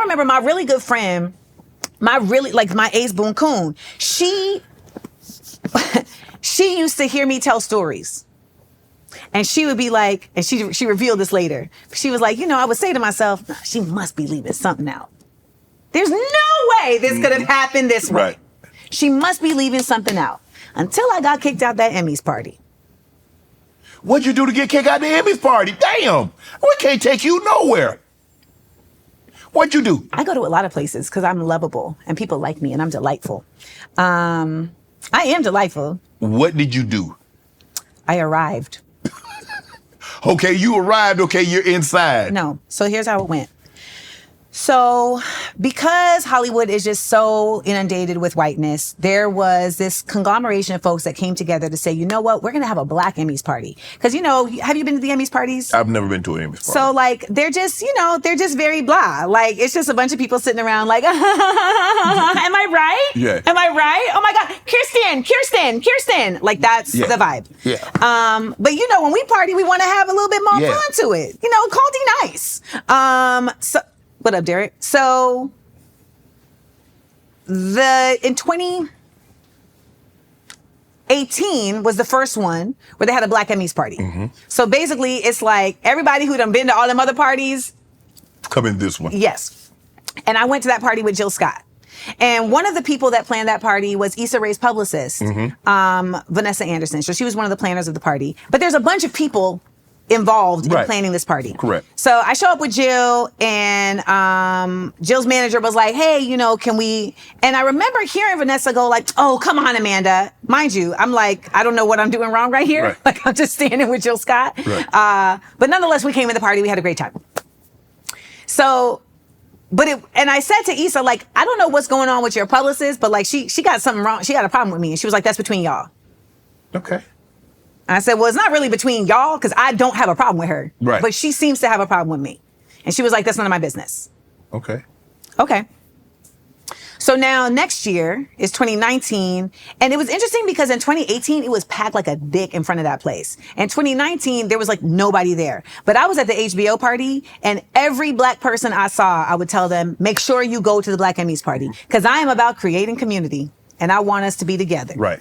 remember my really good friend, my ace boon coon, she used to hear me tell stories. And she would be like, and she revealed this later. She was like, I would say to myself, nah, she must be leaving something out. There's no way this could have happened this way. Right. She must be leaving something out. Until I got kicked out that Emmys party. What'd you do to get kicked out the Emmys party? Damn, we can't take you nowhere. What'd you do? I go to a lot of places because I'm lovable and people like me and I'm delightful. I am delightful. What did you do? I arrived. Okay, you arrived. Okay, you're inside. No. So here's how it went. So because Hollywood is just so inundated with whiteness, there was this conglomeration of folks that came together to say, you know what, we're going to have a Black Emmys party. Because, have you been to the Emmys parties? I've never been to an Emmys party. So, they're just, they're just very blah. Like, it's just a bunch of people sitting around like, am I right? Yeah. Am I right? Oh, my God. Kirsten. Like, that's the vibe. Yeah. But, when we party, we want to have a little bit more fun to it. Call D nice. So... What up, Derek? So, in 2018 was the first one where they had a Black Emmys party. Mm-hmm. So basically, it's like everybody who done been to all them other parties. Come in this one. Yes. And I went to that party with Jill Scott. And one of the people that planned that party was Issa Rae's publicist, Vanessa Anderson. So she was one of the planners of the party. But there's a bunch of people involved in planning this party. Correct. So I show up with Jill and Jill's manager was like, hey, can we, and I remember hearing Vanessa go like, oh, come on, Amanda. Mind you, I'm like, I don't know what I'm doing wrong right here. Right. Like I'm just standing with Jill Scott. Right. But nonetheless, we came to the party. We had a great time. So, and I said to Issa, like, I don't know what's going on with your publicist, but like she got something wrong. She got a problem with me. And she was like, that's between y'all. Okay. I said, well, it's not really between y'all because I don't have a problem with her. Right. But she seems to have a problem with me. And she was like, that's none of my business. Okay. So now next year is 2019. And it was interesting because in 2018, it was packed like a dick in front of that place. In 2019, there was like nobody there. But I was at the HBO party and every Black person I saw, I would tell them, make sure you go to the Black Emmys party because I am about creating community and I want us to be together. Right.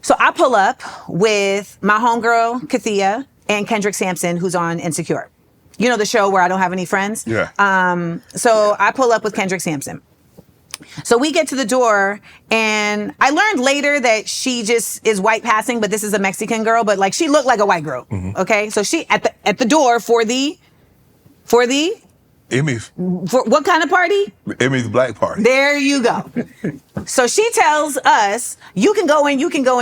So I pull up with my homegirl, Kathia, and Kendrick Sampson, who's on Insecure. You know the show where I don't have any friends? Yeah. So I pull up with Kendrick Sampson. So we get to the door, and I learned later that she just is white passing, but this is a Mexican girl, but like she looked like a white girl. Mm-hmm. Okay? So she at the door for the Emmys. For what kind of party? Emmys Black Party. There you go. So she tells us, you can go in, you can't go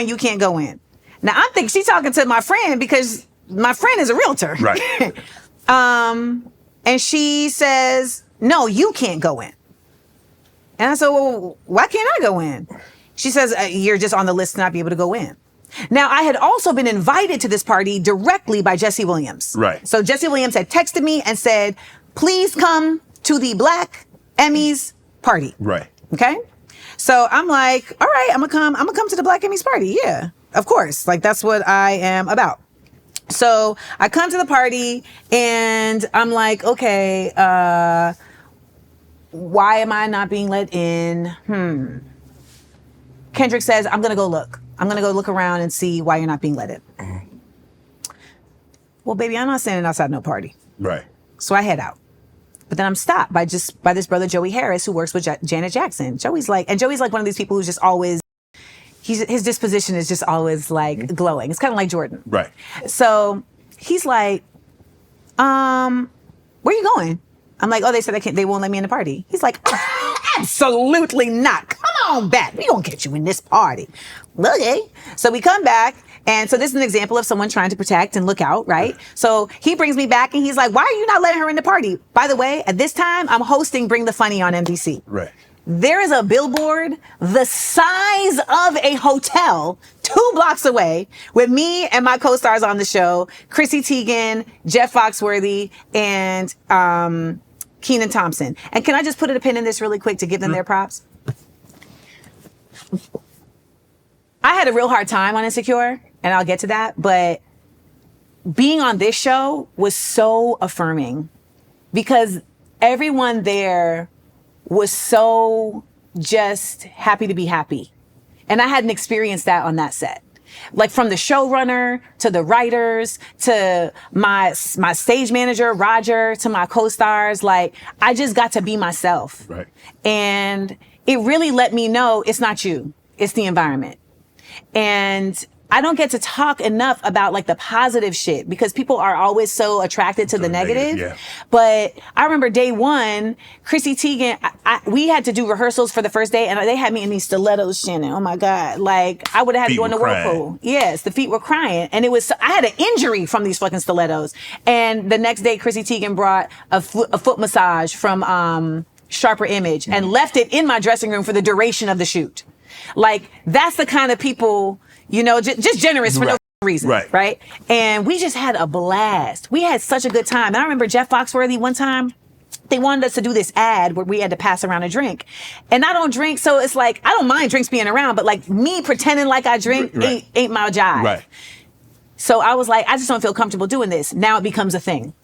in. Now I think she's talking to my friend because my friend is a realtor. Right. And she says, no, you can't go in. And I said, well, why can't I go in? She says, you're just on the list to not be able to go in. Now, I had also been invited to this party directly by Jesse Williams. Right. So Jesse Williams had texted me and said, please come to the Black Emmys party. Right. Okay. So I'm like, all right, I'm gonna come to the Black Emmys party. Yeah, of course. Like that's what I am about. So I come to the party and I'm like, okay, why am I not being let in? Kendrick says, I'm gonna go look. I'm gonna go look around and see why you're not being let in. Mm-hmm. Well, baby, I'm not standing outside no party. Right. So I head out. But then I'm stopped by this brother, Joey Harris, who works with Janet Jackson. Joey's like one of these people who's just always, his disposition is just always like glowing. It's kind of like Jordan. Right. So he's like, where you going? I'm like, oh, they said they won't let me in the party. He's like, absolutely not. Come on back. We gonna get you in this party. Okay. So we come back. And so this is an example of someone trying to protect and look out, right? So he brings me back and he's like, why are you not letting her in the party? By the way, at this time, I'm hosting Bring the Funny on NBC. Right. There is a billboard the size of a hotel 2 blocks away with me and my co-stars on the show, Chrissy Teigen, Jeff Foxworthy, and Kenan Thompson. And can I just put a pin in this really quick to give them their props? I had a real hard time on Insecure, and I'll get to that, but being on this show was so affirming because everyone there was so just happy to be happy. And I hadn't experienced that on that set. Like from the showrunner to the writers to my stage manager, Roger, to my co-stars, like I just got to be myself. Right. And it really let me know it's not you, it's the environment. And I don't get to talk enough about like the positive shit because people are always so attracted to the negative. Yeah. But I remember day one, Chrissy Teigen, we had to do rehearsals for the first day and they had me in these stilettos, Shannon. Oh my God. Like I would have had to go in the whirlpool. Yes, the feet were crying. And I had an injury from these fucking stilettos. And the next day, Chrissy Teigen brought a foot massage from Sharper Image and left it in my dressing room for the duration of the shoot. Like that's the kind of people, you know, just generous for no reason, right? And we just had a blast. We had such a good time. And I remember Jeff Foxworthy one time, they wanted us to do this ad where we had to pass around a drink. And I don't drink, so it's like, I don't mind drinks being around, but like me pretending like I drink ain't my jive. Right. So I was like, I just don't feel comfortable doing this. Now it becomes a thing.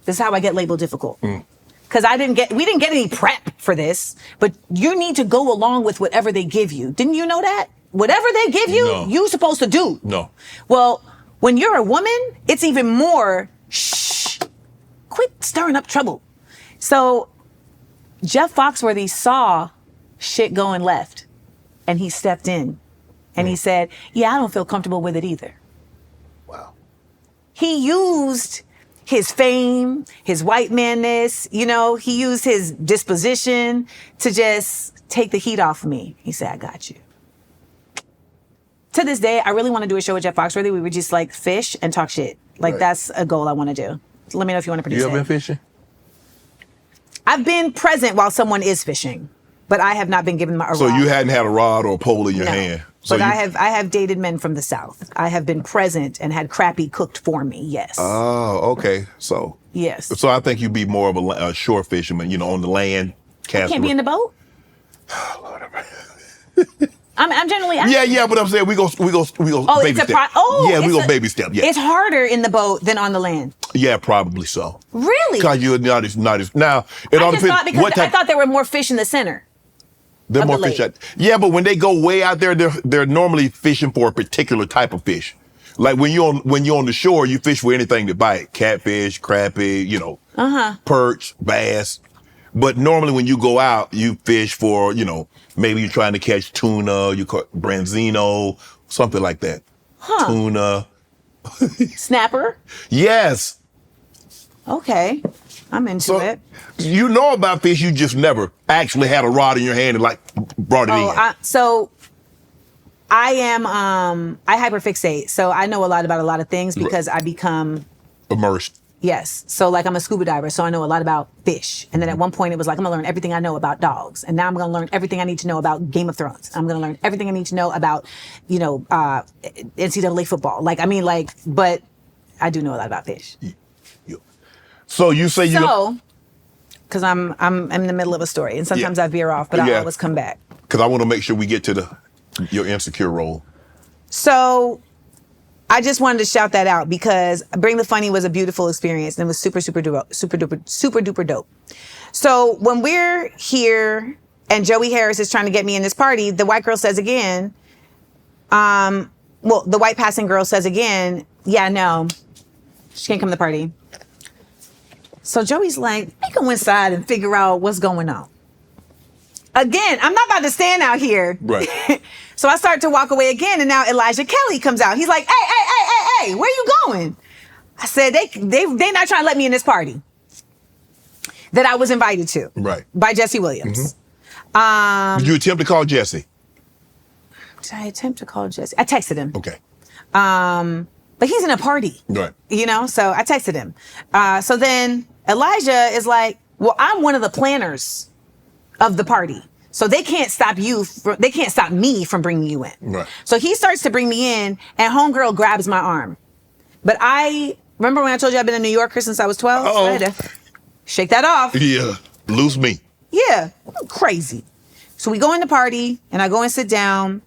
This is how I get labeled difficult. Because we didn't get any prep for this, but you need to go along with whatever they give you. Didn't you know that? Whatever they give you, you're supposed to do. No. Well, when you're a woman, it's even more, shh, quit stirring up trouble. So Jeff Foxworthy saw shit going left and he stepped in and he said, yeah, I don't feel comfortable with it either. Wow. He used his fame, his white manness, you know, he used his disposition to just take the heat off me. He said, I got you. To this day, I really want to do a show with Jeff Foxworthy. We would just like fish and talk shit. Like that's a goal I want to do. Let me know if you want to produce it. You ever been fishing? I've been present while someone is fishing, but I have not been given a rod. So you hadn't had a rod or a pole in your hand? So but I have dated men from the South. I have been present and had crappie cooked for me, yes. Oh, okay. So. Yes. So I think you'd be more of a shore fisherman, you know, on the land. I can't be in the boat? Lord, I'm generally asking. Yeah, but I'm saying we go baby step. We go baby step. Yeah, it's harder in the boat than on the land. Yeah, probably so. Really? Because you're not as now. It all depends. I thought there were more fish in the center. There are more fish. Yeah, but when they go way out there, they're normally fishing for a particular type of fish. Like when you're on the shore, you fish for anything to bite: catfish, crappie, you know, perch, bass. But normally when you go out, you fish for, you know, maybe you're trying to catch tuna, you caught branzino, something like that. Tuna. Snapper? Yes. Okay. I'm into it. You know about fish, you just never actually had a rod in your hand and like brought it in. So I am, I hyperfixate. So I know a lot about a lot of things because I become immersed. Yes. So like I'm a scuba diver, so I know a lot about fish. And then at one point it was like, I'm gonna learn everything I know about dogs. And now I'm gonna learn everything I need to know about Game of Thrones. I'm gonna learn everything I need to know about, you know, NCAA football. Like, I mean, like, but I do know a lot about fish. So you say you because I'm in the middle of a story and sometimes I veer off, but I always come back. Because I want to make sure we get to your insecure role. So I just wanted to shout that out because Bring the Funny was a beautiful experience and it was super duper dope. So when we're here and Joey Harris is trying to get me in this party, the white girl says again, the white passing girl says again, yeah, no, she can't come to the party. So Joey's like, let me go inside and figure out what's going on. Again, I'm not about to stand out here. Right. So I start to walk away again, and now Elijah Kelly comes out. He's like, hey, where you going? I said, they not trying to let me in this party that I was invited to. Right. By Jesse Williams. Did you attempt to call Jesse? Did I attempt to call Jesse? I texted him. Okay. But he's in a party. Right. You know, so I texted him. So then Elijah is like, well, I'm one of the planners of the party. So they can't stop they can't stop me from bringing you in. Right. So he starts to bring me in and homegirl grabs my arm. But I remember when I told you I've been a New Yorker since I was 12? Uh-oh. I had to shake that off. Yeah. Lose me. Yeah. Crazy. So we go in the party and I go and sit down.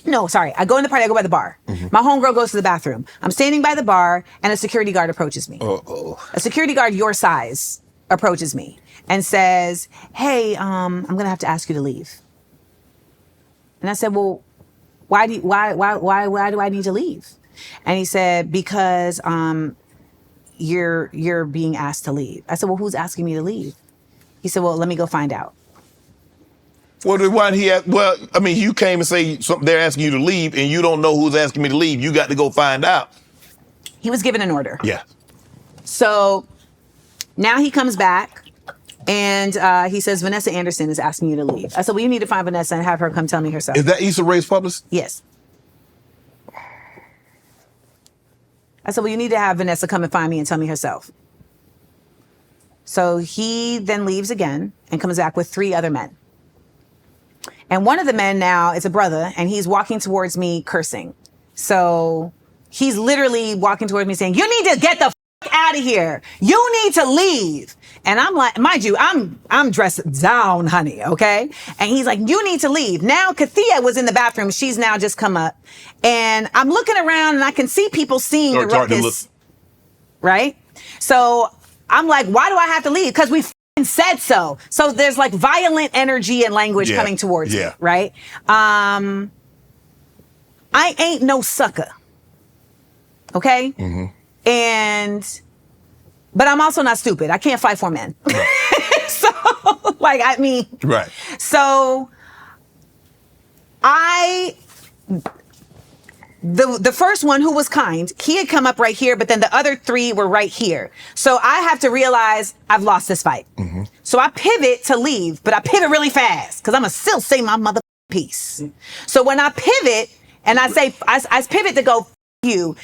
No, sorry. I go in the party, I go by the bar. My homegirl goes to the bathroom. I'm standing by the bar and a security guard approaches me. Uh-oh. A security guard your size approaches me. and says, hey, I'm going to have to ask you to leave. And I said, well, why do I need to leave? And he said, because you're being asked to leave. I said, well, who's asking me to leave? He said, well, let me go find out. Well, why he? Well, I mean, you came and say they're asking you to leave, and you don't know who's asking me to leave. You got to go find out. He was given an order. Yeah. So now he comes back, and he says, Vanessa Anderson is asking you to leave. I said, well, you need to find Vanessa and have her come tell me herself. Is that Issa Rae's publicist? Yes. I said, well, you need to have Vanessa come and find me and tell me herself. So he then leaves again and comes back with 3 other men. And one of the men now is a brother, and he's walking towards me cursing. So he's literally walking towards me saying, you need to get the out of here. You need to leave. And I'm like, mind you, I'm dressed down, honey, okay? And he's like, you need to leave. Now, Kathia was in the bathroom. She's now just come up. And I'm looking around, and I can see people seeing the ruckus, right? So I'm like, why do I have to leave? Because we said so. So there's like violent energy and language coming towards me, right? I ain't no sucker, okay? But I'm also not stupid. I can't fight for men. Right. So, like, I mean, right. So the first one, who was kind, he had come up right here, but then the other 3 were right here. So I have to realize I've lost this fight. So I pivot to leave, but I pivot really fast because I'm going to still say my mother piece. So when I pivot and I say, I pivot to go, you,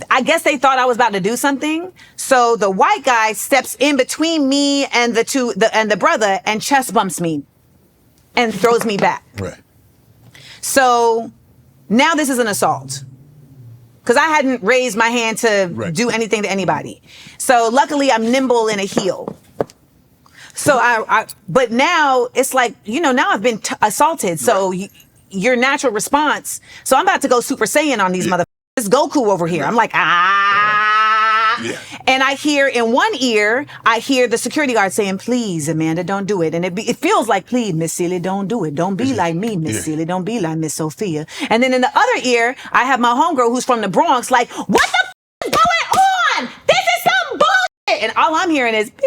I guess they thought I was about to do something. So the white guy steps in between me and the brother and chest bumps me and throws me back. Right. So now this is an assault because I hadn't raised my hand to do anything to anybody. So luckily I'm nimble in a heel. So but now it's like, now I've been assaulted. So your natural response. So I'm about to go Super Saiyan on these motherfuckers. It's Goku over here. I'm like, Yeah. And I hear in one ear, I hear the security guard saying, please, Amanda, don't do it. And it feels like, please, Miss Celia, don't do it. Don't be like me, Miss Celia. Don't be like Miss Sophia. And then in the other ear, I have my homegirl who's from the Bronx like, what the is going on? This is some bullshit. And all I'm hearing is beep.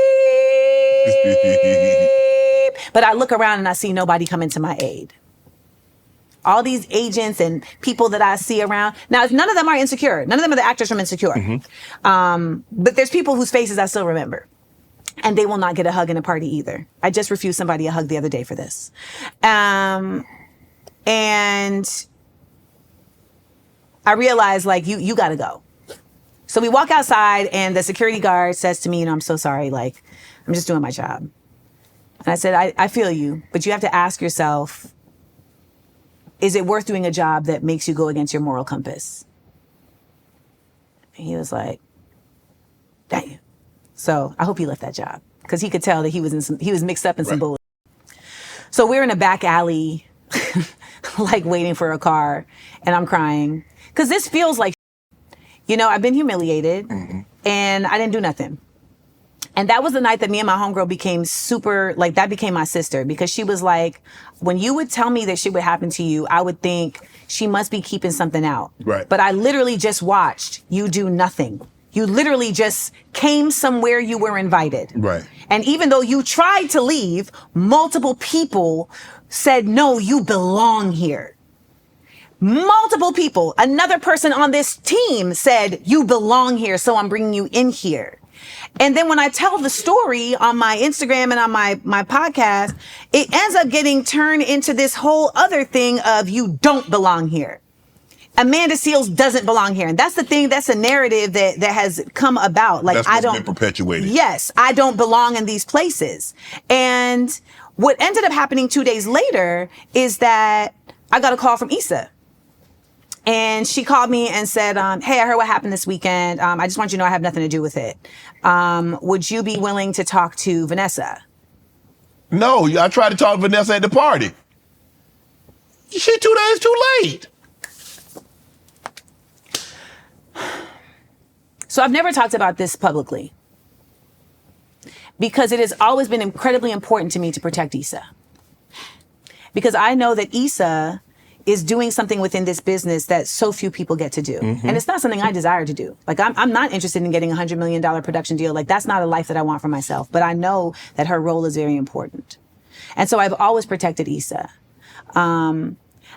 But I look around and I see nobody coming to my aid. All these agents and people that I see around. Now, none of them are Insecure. None of them are the actors from Insecure. But there's people whose faces I still remember. And they will not get a hug in a party either. I just refused somebody a hug the other day for this. And I realized, like, you got to go. So we walk outside and the security guard says to me, I'm so sorry. Like, I'm just doing my job. And I said, I feel you, but you have to ask yourself, is it worth doing a job that makes you go against your moral compass? And he was like, dang. So I hope he left that job because he could tell that he was mixed up in some bullshit. So we're in a back alley, like waiting for a car, and I'm crying because this feels like, I've been humiliated and I didn't do nothing. And that was the night that me and my homegirl became that became my sister, because she was like, when you would tell me that shit would happen to you, I would think she must be keeping something out. Right. But I literally just watched you do nothing. You literally just came somewhere you were invited. Right. And even though you tried to leave, multiple people said, no, you belong here. Multiple people. Another person on this team said, you belong here, so I'm bringing you in here. And then when I tell the story on my Instagram and on my podcast, it ends up getting turned into this whole other thing of you don't belong here. Amanda Seales doesn't belong here. And that's the thing, that's a narrative that has come about. Like, that's been perpetuated. Yes, I don't belong in these places. And what ended up happening 2 days later is that I got a call from Issa. And she called me and said, hey, I heard what happened this weekend. I just want you to know I have nothing to do with it. Would you be willing to talk to Vanessa? No, I tried to talk to Vanessa at the party. She 2 days too late. So I've never talked about this publicly. Because it has always been incredibly important to me to protect Issa. Because I know that Issa is doing something within this business that so few people get to do. And it's not something I desire to do. Like, I'm not interested in getting a $100 million production deal. Like, that's not a life that I want for myself. But I know that her role is very important. And so I've always protected Issa.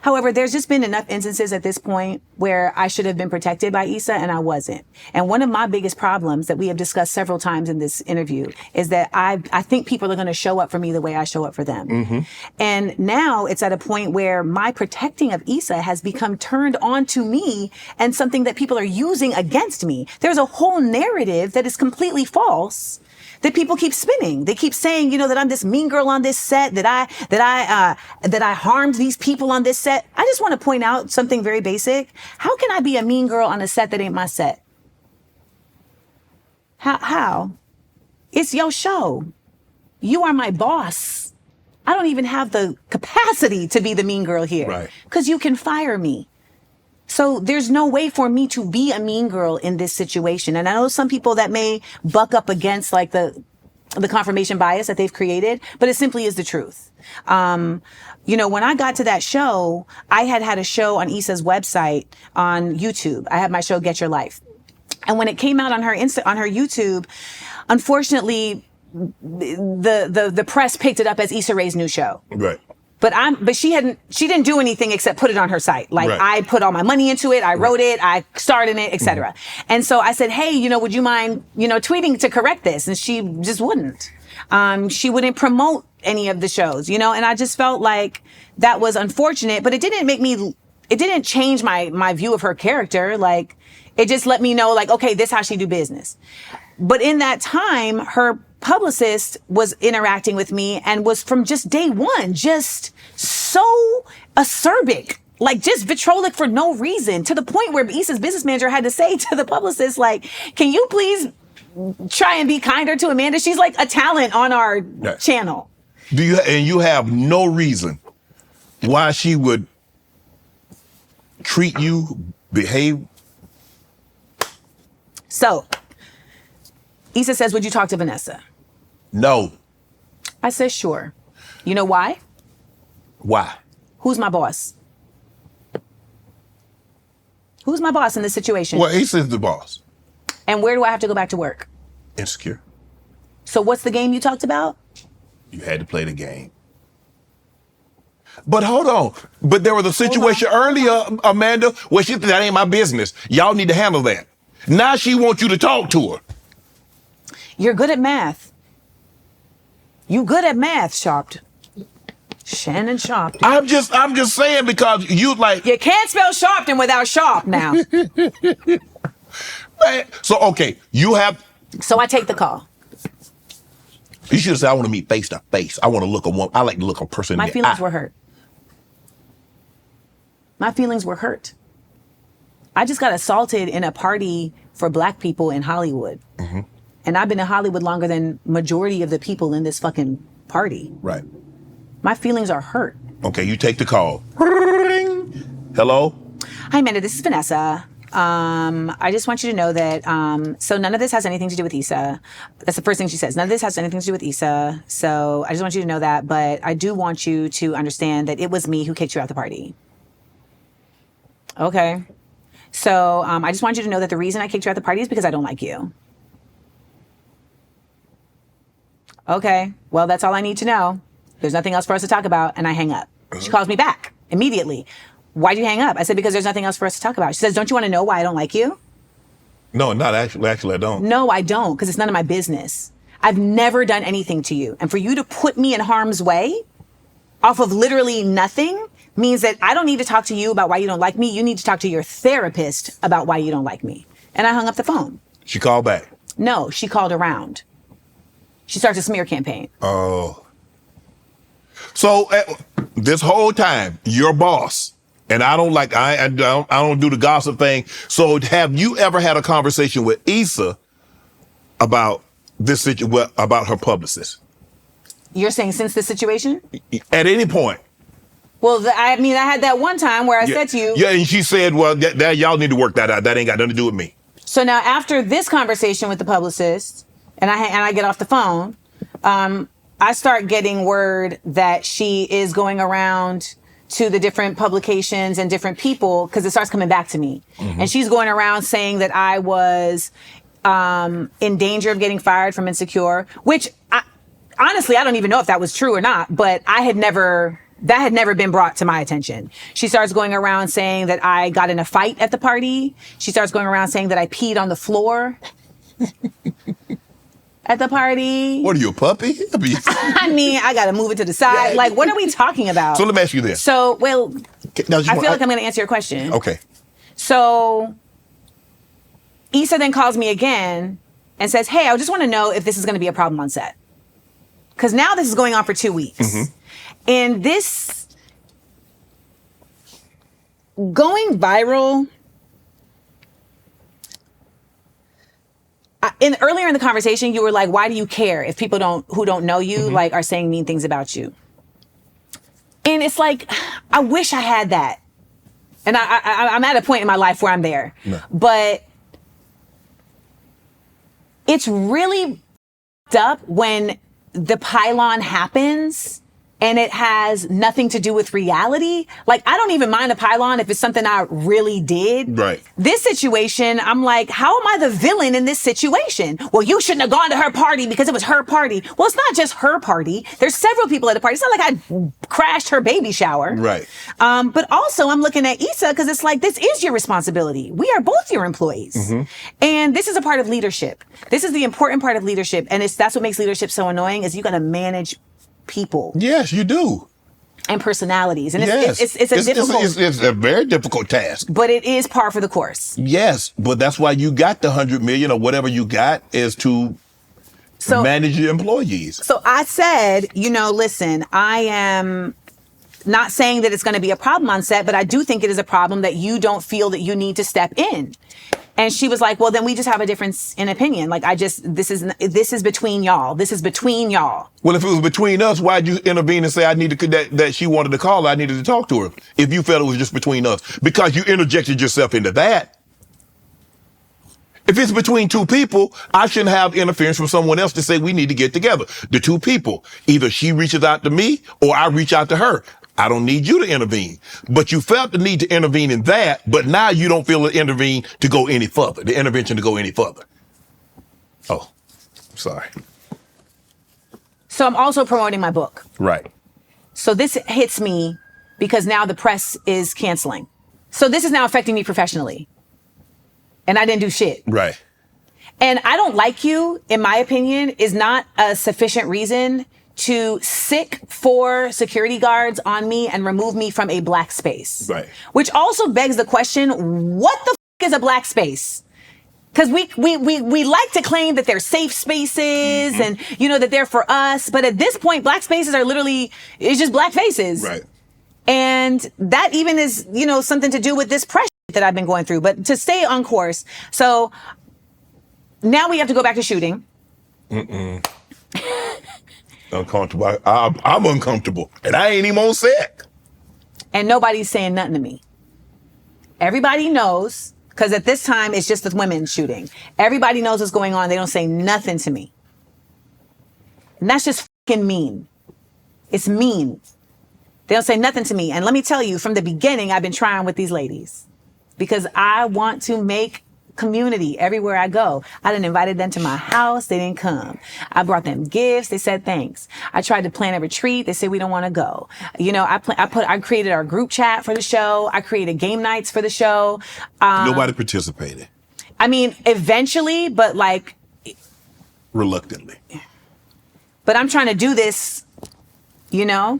However, there's just been enough instances at this point where I should have been protected by Issa and I wasn't. And one of my biggest problems that we have discussed several times in this interview is that I think people are going to show up for me the way I show up for them. And now it's at a point where my protecting of Issa has become turned on to me and something that people are using against me. There's a whole narrative that is completely false that people keep spinning. They keep saying, that I'm this mean girl on this set, that I harmed these people on this set. I just want to point out something very basic. How can I be a mean girl on a set that ain't my set? How? It's your show. You are my boss. I don't even have the capacity to be the mean girl here. Right. Because you can fire me. So there's no way for me to be a mean girl in this situation. And I know some people that may buck up against like the confirmation bias that they've created, but it simply is the truth. When I got to that show, I had a show on Issa's website on YouTube. I had my show Get Your Life. And when it came out on her YouTube, unfortunately, the press picked it up as Issa Rae's new show. Right. But she didn't do anything except put it on her site. Like, right. I put all my money into it. I wrote it. I starred in it, etc. And so I said, hey, would you mind, tweeting to correct this? And she just wouldn't. She wouldn't promote any of the shows, and I just felt like that was unfortunate, but it didn't change my view of her character. Like, it just let me know, like, okay, this is how she do business. But in that time, her publicist was interacting with me and was from just day one, just so acerbic, like just vitrolic for no reason, to the point where Issa's business manager had to say to the publicist, like, can you please try and be kinder to Amanda? She's like a talent on our channel. You have no reason why she would treat you, behave? So, Issa says, would you talk to Vanessa? No. I said, sure. You know why? Why? Who's my boss? Who's my boss in this situation? Well, Issa's the boss. And where do I have to go back to work? Insecure. So what's the game you talked about? You had to play the game. But hold on. But there was a situation earlier, Amanda, where she said, that ain't my business. Y'all need to handle that. Now she wants you to talk to her. You're good at math. You good at math, Sharpe. Shannon Sharpe. I'm just saying, because you like... You can't spell Sharpton without Sharpe now. Man, so, okay, you have... So I take the call. You should have said, I want to meet face to face. I want to look a woman. I like to look a person in the eye. My feelings were hurt. My feelings were hurt. I just got assaulted in a party for Black people in Hollywood. Mm-hmm. And I've been in Hollywood longer than majority of the people in this fucking party. Right. My feelings are hurt. Okay, you take the call. Hello? Hi, Amanda. This is Vanessa. I just want you to know that, so none of this has anything to do with Issa. That's the first thing she says. None of this has anything to do with Issa. So I just want you to know that. But I do want you to understand that it was me who kicked you out the party. Okay. So I just want you to know that the reason I kicked you out the party is because I don't like you. Okay. Well, that's all I need to know. There's nothing else for us to talk about. And I hang up. She calls me back immediately. Why'd you hang up? I said, because there's nothing else for us to talk about. She says, don't you want to know why I don't like you? No, not actually. Actually, I don't. No, I don't, because it's none of my business. I've never done anything to you. And for you to put me in harm's way off of literally nothing means that I don't need to talk to you about why you don't like me. You need to talk to your therapist about why you don't like me. And I hung up the phone. She called back? No, she called around. She starts a smear campaign. Oh. So this whole time, your boss, and I don't do the gossip thing. So have you ever had a conversation with Issa about this situation, about her publicist? You're saying since this situation? At any point. Well, I had that one time where I said to you. Yeah, and she said, well, that y'all need to work that out. That ain't got nothing to do with me. So now after this conversation with the publicist, and I get off the phone, I start getting word that she is going around to the different publications and different people, because it starts coming back to me. Mm-hmm. And she's going around saying that I was in danger of getting fired from Insecure, which honestly, I don't even know if that was true or not, but that had never been brought to my attention. She starts going around saying that I got in a fight at the party. She starts going around saying that I peed on the floor at the party. What are you, a puppy? I mean, I got to move it to the side. Like, what are we talking about? So let me ask you this. So, well, now, I feel like I'm going to answer your question. Okay. So Issa then calls me again and says, hey, I just want to know if this is going to be a problem on set. Because now this is going on for 2 weeks. Mm-hmm. And this going viral, earlier in the conversation, you were like, why do you care if people who don't know you, mm-hmm. like, are saying mean things about you? And it's like, I wish I had that. And I'm at a point in my life where I'm there. No. But it's really up when the pylon happens and it has nothing to do with reality. Like, I don't even mind a pylon if it's something I really did. Right. This situation, I'm like, how am I the villain in this situation? Well, you shouldn't have gone to her party because it was her party. Well, it's not just her party. There's several people at the party. It's not like I crashed her baby shower. Right. But also I'm looking at Issa because it's like, this is your responsibility. We are both your employees. Mm-hmm. And this is a part of leadership. This is the important part of leadership. And that's what makes leadership so annoying, is you got to manage people. Yes, you do. And personalities. And yes. It's a very difficult task. But it is par for the course. Yes, but that's why you got the 100 million or whatever you got, is to manage your employees. So I said, listen, I am not saying that it's going to be a problem on set, but I do think it is a problem that you don't feel that you need to step in. And she was like, well, then we just have a difference in opinion. Like, this is between y'all. This is between y'all. Well, if it was between us, why'd you intervene and say that she wanted to call her, I needed to talk to her, if you felt it was just between us? Because you interjected yourself into that. If it's between two people, I shouldn't have interference from someone else to say we need to get together. The two people, either she reaches out to me or I reach out to her. I don't need you to intervene. But you felt the need to intervene in that, but now you don't feel the intervention to go any further. Oh, sorry. So I'm also promoting my book. Right. So this hits me because now the press is canceling. So this is now affecting me professionally. And I didn't do shit. Right. And I don't like you, in my opinion, is not a sufficient reason to sick 4 security guards on me and remove me from a black space. Right. Which also begs the question, what the is a black space? Because we like to claim that they're safe spaces, mm-hmm. and, that they're for us. But at this point, black spaces are it's just black faces. Right. And that even is, something to do with this pressure that I've been going through. But to stay on course. So now we have to go back to shooting. Uncomfortable. I'm uncomfortable. And I ain't even on set. And nobody's saying nothing to me. Everybody knows, because at this time, it's just the women shooting. Everybody knows what's going on. They don't say nothing to me. And that's just fucking mean. It's mean. They don't say nothing to me. And let me tell you, from the beginning, I've been trying with these ladies. Because I want to make community everywhere I go. I done invited them to my house. They didn't come. I brought them gifts. They said thanks. I tried to plan a retreat. They said we don't want to go. I created our group chat for the show. I created game nights for the show. Nobody participated. I mean, eventually, but reluctantly. But I'm trying to do this, because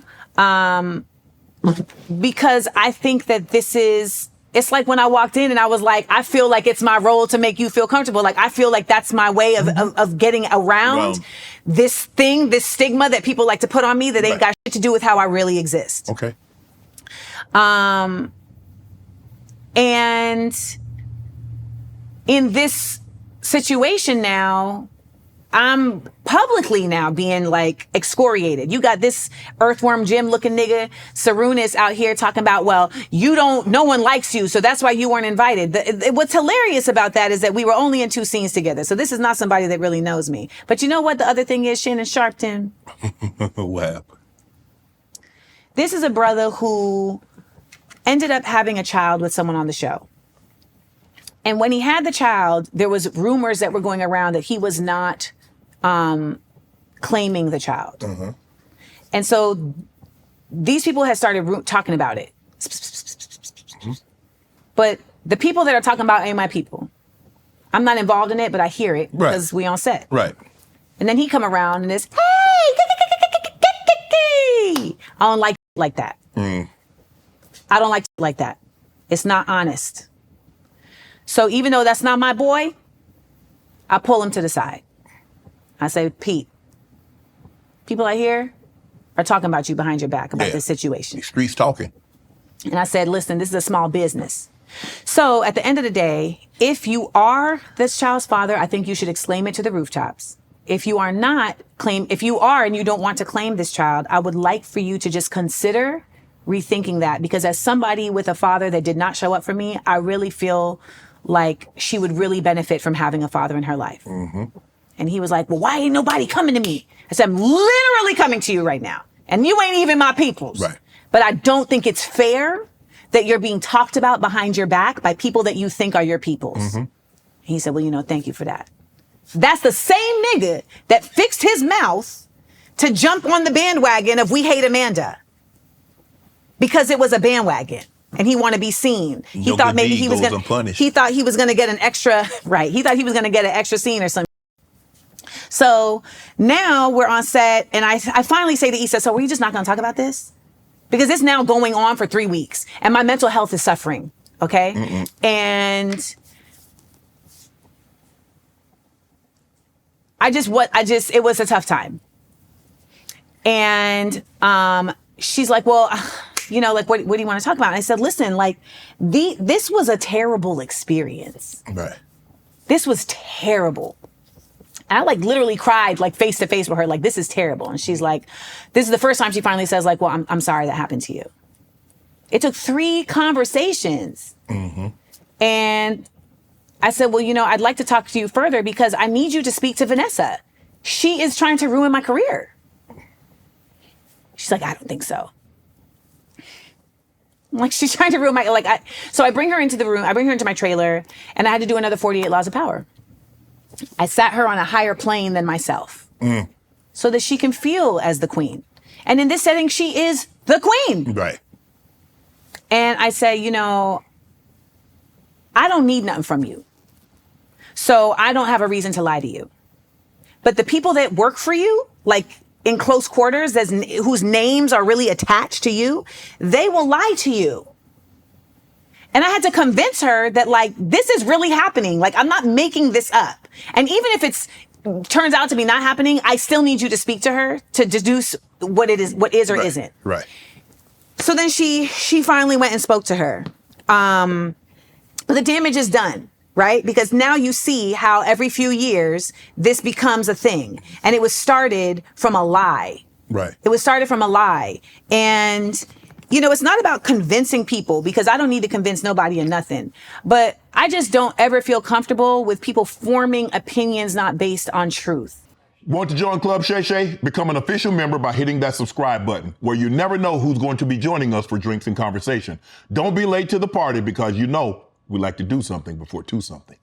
I think that this is. It's like when I walked in and I was like, I feel like it's my role to make you feel comfortable. Like, I feel like that's my way of getting around this stigma that people like to put on me that ain't got shit to do with how I really exist. Okay. And in this situation now, I'm publicly now being like excoriated. You got this earthworm Jim looking nigga, Sarunas, out here talking about, well, no one likes you, so that's why you weren't invited. What's hilarious about that is that we were only in 2 scenes together. So this is not somebody that really knows me. But you know what the other thing is, Shannon Sharpe? What happened? This is a brother who ended up having a child with someone on the show. And when he had the child, there was rumors that were going around that he was not claiming the child. Mm-hmm. And so these people had started talking about it. Mm-hmm. But the people that are talking about ain't my people. I'm not involved in it, but I hear it because we on set. Right. And then he come around and it's, hey, I don't like that. Mm. I don't like that. It's not honest. So even though that's not my boy, I pull him to the side. I say, Pete, people out here are talking about you behind your back about this situation. The streets talking. And I said, listen, this is a small business. So at the end of the day, if you are this child's father, I think you should exclaim it to the rooftops. If you are not, if you are and you don't want to claim this child, I would like for you to just consider rethinking that. Because as somebody with a father that did not show up for me, I really feel like she would really benefit from having a father in her life. Mm-hmm. And he was like, well, why ain't nobody coming to me? I said, I'm literally coming to you right now. And you ain't even my people's. Right. But I don't think it's fair that you're being talked about behind your back by people that you think are your people's. Mm-hmm. He said, well, thank you for that. That's the same nigga that fixed his mouth to jump on the bandwagon of We Hate Amanda. Because it was a bandwagon. And he wanted to be seen. He thought maybe he was going to get an extra, right. He thought he was going to get an extra scene or something. So now we're on set and I finally say to Issa, so are we just not going to talk about this? Because it's now going on for 3 weeks and my mental health is suffering. Okay. Mm-mm. And it was a tough time. And she's like, well, what do you want to talk about? And I said, listen, this was a terrible experience. Right. This was terrible. I literally cried face to face with her, this is terrible. And she's like, this is the first time she finally says well, I'm sorry that happened to you. It took 3 conversations. Mm-hmm. And I said, well, I'd like to talk to you further because I need you to speak to Vanessa. She is trying to ruin my career. She's like, I don't think so. She's trying to ruin my, so I bring her into the room, I bring her into my trailer, and I had to do another 48 Laws of Power. I sat her on a higher plane than myself so that she can feel as the queen. And in this setting, she is the queen. Right. And I say, I don't need nothing from you. So I don't have a reason to lie to you. But the people that work for you, in close quarters, whose names are really attached to you, they will lie to you. And I had to convince her that this is really happening. I'm not making this up. And even if it turns out to be not happening, I still need you to speak to her to deduce what is or isn't. Right. So then she finally went and spoke to her. But the damage is done, right? Because now you see how every few years this becomes a thing. And it was started from a lie. Right. It was started from a lie. And it's not about convincing people because I don't need to convince nobody of nothing. But I just don't ever feel comfortable with people forming opinions not based on truth. Want to join Club Shay Shay? Become an official member by hitting that subscribe button, where you never know who's going to be joining us for drinks and conversation. Don't be late to the party because we like to do something before 2 something.